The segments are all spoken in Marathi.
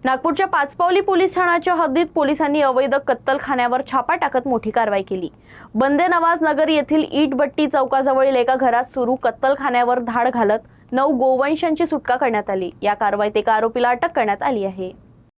नागपूरच्या पाचपावली पोलीस ठाण्याच्या हद्दीत पोलिसांनी अवैध कत्तलखान्यावर छापा टाकत मोठी कारवाई केली। बंदे नवाज नगर येथील ईटभट्टी चौकाजवळील एका घरात सुरू कत्तलखान्यावर धाड घालत 9 गोवंशांची सुटका करण्यात आली। या कारवाईत एका आरोपीला अटक करण्यात आली आहे।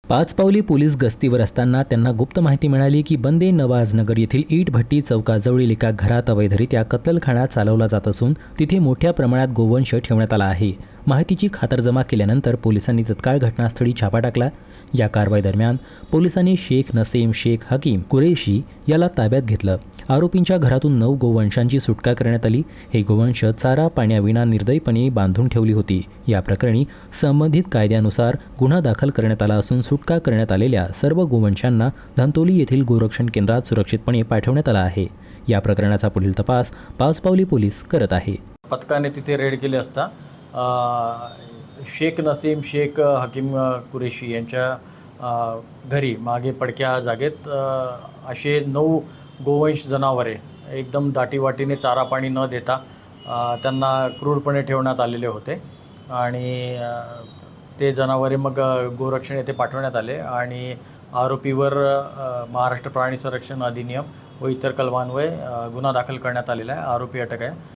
पाचपावली पोलीस गस्तीवर असताना त्यांना गुप्त माहिती मिळाली की बंदे नवाज नगर येथील ईटभट्टी चौकाजवळील एका घरात अवैधरित्या कत्तलखाना चालवला जात असून तिथे मोठ्या प्रमाणात गोवंश ठेवण्यात आला आहे। माहितीची खातरजमा केल्यानंतर पोलिसांनी तत्काळ घटनास्थळी छापा टाकला। या कारवाई दरम्यान पोलिसांनी शेख नसीम शेख हकीम कुरेशी याला ताब्यात घेतलं। आरोपींच्या घरातून 9 गोवंशांची सुटका करण्यात आली। हे गोवंश चारा पाण्याविना निर्दयीपणे बांधून ठेवली होती। या प्रकरणी संबंधित कायद्यानुसार गुन्हा दाखल करण्यात आला असून सुटका करण्यात आलेल्या सर्व गोवंशांना धंतोली येथील गोरक्षण केंद्रात सुरक्षितपणे पाठवण्यात आला आहे। या प्रकरणाचा पुढील तपास पाचपावली पोलीस करत आहे। पथकाने तिथे रेड केले असता शेख नसीम शेख हकीम कुरेशी यांच्या घरी मागे पडक्या जागेत असे 9 गोवंश जनावरे एकदम दाटीवाटीने चारा पाणी न देता त्यांना क्रूरपणे ठेवण्यात आलेले होते आणि ते जनावरे मग गोरक्षण येथे पाठवण्यात आले आणि आरोपीवर महाराष्ट्र प्राणी संरक्षण अधिनियम व इतर कलमान्वये गुन्हा दाखल करण्यात आलेला आहे। आरोपी अटक आहे।